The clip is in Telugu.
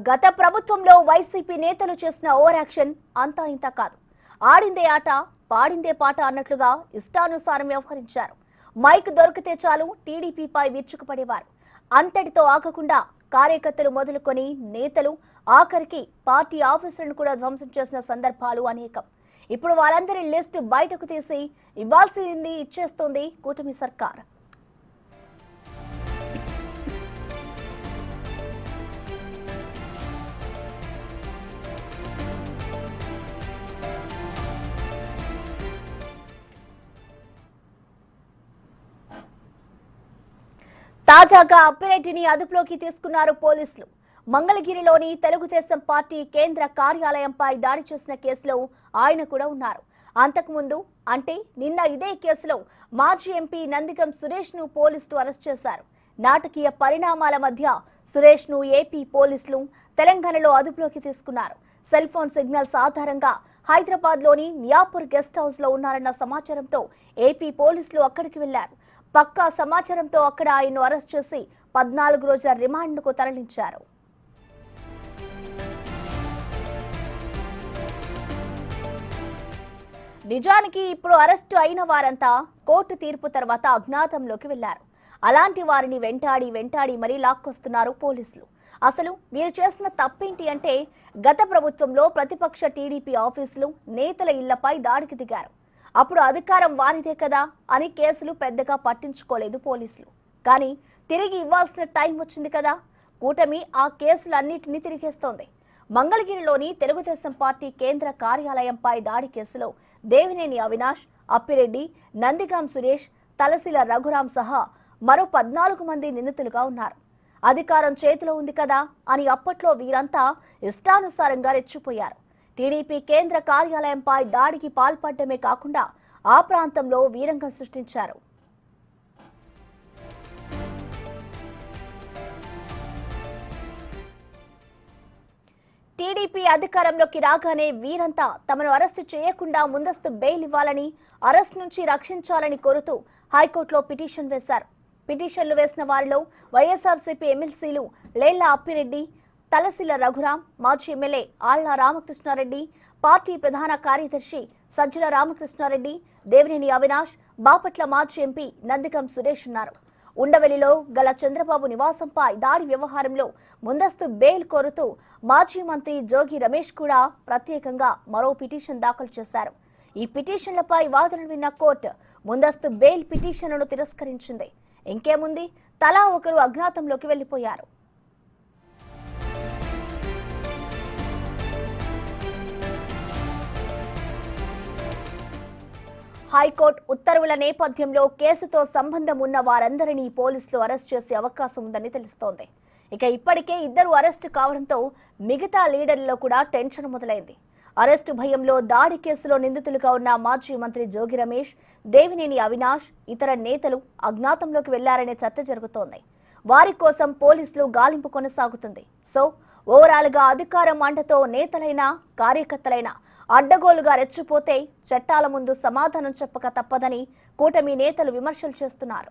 గత ప్రభుత్వంలో వైసీపీ నేతలు చేసిన ఓవర్ యాక్షన్ అంతా ఇంత కాదు. ఆడిందే ఆట పాడిందే పాట అన్నట్లుగా ఇష్టానుసారం వ్యవహరించారు. మైక్ దొరికితే చాలు టీడీపీపై విరుచుకుపడేవారు. అంతటితో ఆగకుండా కార్యకర్తలు మొదలుకొని నేతలు ఆఖరికి పార్టీ ఆఫీసులను కూడా ధ్వంసం చేసిన సందర్భాలు అనేకం. ఇప్పుడు వాళ్ళందరి లిస్ట్ బయటకు తీసి ఇవ్వాల్సింది ఇచ్చేస్తోంది కూటమి సర్కార్. తాజాగా అప్పిరెడ్డిని అదుపులోకి తీసుకున్నారు పోలీసులు. మంగళగిరిలోని తెలుగుదేశం పార్టీ కేంద్ర కార్యాలయంపై దాడి చేసిన కేసులో ఆయన కూడా ఉన్నారు. అంతకుముందు అంటే నిన్న ఇదే కేసులో మాజీ ఎంపీ నందిగం సురేష్ ను పోలీసులు అరెస్ట్ చేశారు. నాటకీయ పరిణామాల మధ్య సురేష్ ను ఏపీ పోలీసులు తెలంగాణలో అదుపులోకి తీసుకున్నారు. సెల్ ఫోన్ సిగ్నల్స్ ఆధారంగా హైదరాబాద్ లోని మియాపూర్ గెస్ట్ హౌస్ లో ఉన్నారన్న సమాచారంతో ఏపీ పోలీసులు అక్కడికి వెళ్లారు. పక్కా సమాచారంతో అక్కడ ఆయన్ను అరెస్ట్ చేసి 14 రోజుల రిమాండ్కు తరలించారు. నిజానికి ఇప్పుడు అరెస్టు అయిన వారంతా కోర్టు తీర్పు తర్వాత అజ్ఞాతంలోకి వెళ్లారు. అలాంటి వారిని వెంటాడి మరీ లాక్కొస్తున్నారు పోలీసులు. అసలు వీరు చేసిన తప్పేంటి అంటే గత ప్రభుత్వంలో ప్రతిపక్ష టీడీపీ ఆఫీసులు నేతల ఇళ్లపై దాడికి దిగారు. అప్పుడు అధికారం వారిదే కదా అని కేసులు పెద్దగా పట్టించుకోలేదు పోలీసులు. కానీ తిరిగి ఇవ్వాల్సిన టైం వచ్చింది కదా, కూటమి ఆ కేసులన్నిటినీ తిరిగేస్తోంది. మంగళగిరిలోని తెలుగుదేశం పార్టీ కేంద్ర కార్యాలయంపై దాడి కేసులో దేవినేని అవినాష్, అప్పిరెడ్డి, నందిగాం సురేష్, తలసిల రఘురాం సహా మరో 14 మంది నిందితులుగా ఉన్నారు. అధికారం చేతిలో ఉంది కదా అని అప్పట్లో వీరంతా ఇష్టానుసారంగా రెచ్చిపోయారు. టీడీపీ కేంద్ర కార్యాలయంపై దాడికి పాల్పడమే కాకుండా ఆ ప్రాంతంలో వీరంగం సృష్టించారు. టీడీపీ అధికారంలోకి రాగానే వీరంతా తమను అరెస్టు చేయకుండా ముందస్తు బెయిల్ ఇవ్వాలని, అరెస్ట్ నుంచి రక్షించాలని కోరుతూ హైకోర్టులో పిటిషన్ వేశారు. పిటిషన్లు వేసిన వారిలో వైఎస్ఆర్సీపీ ఎమ్మెల్సీలు లేళ్ల అప్పిరెడ్డి, తలసిల రఘురాం, మాజీ ఎమ్మెల్యే ఆళ్ల రామకృష్ణారెడ్డి, పార్టీ ప్రధాన కార్యదర్శి సజ్జల రామకృష్ణారెడ్డి, దేవినేని అవినాష్, బాపట్ల మాజీ ఎంపీ నందిగం సురేష్ ఉన్నారు. ఉండవెల్లిలో గల చంద్రబాబు నివాసంపై దాడి వ్యవహారంలో ముందస్తు బెయిల్ కోరుతూ మాజీ మంత్రి జోగి రమేష్ కూడా ప్రత్యేకంగా మరో పిటిషన్ దాఖలు చేశారు. ఈ పిటిషన్లపై వాదనలు విన్న కోర్టు ముందస్తు బెయిల్ పిటిషన్లను తిరస్కరించింది. ఇంకేముంది, తలా ఒకరు అజ్ఞాతంలోకి వెళ్లిపోయారు. హైకోర్టు ఉత్తర్వుల నేపథ్యంలో కేసుతో సంబంధం ఉన్న వారందరినీ పోలీసులు అరెస్ట్ చేసే అవకాశం ఉందని తెలుస్తోంది. ఇప్పటికే 2 అరెస్టు కావడంతో మిగతా లీడర్లలో కూడా టెన్షన్ మొదలైంది. అరెస్టు భయంలో దాడి కేసులో నిందితులుగా ఉన్న మాజీ మంత్రి జోగి రమేష్, దేవినేని అవినాష్, ఇతర నేతలు అజ్ఞాతంలోకి వెళ్లారనే చర్చ జరుగుతోంది. వారి కోసం పోలీసులు గాలింపు కొనసాగుతుంది. సో ఓవరాల్ గా అధికారం మంటతో నేతలైనా కార్యకర్తలైనా అడ్డగోలుగా రెచ్చిపోతే చట్టాల ముందు సమాధానం చెప్పక తప్పదని కూటమి నేతలు విమర్శలు చేస్తున్నారు.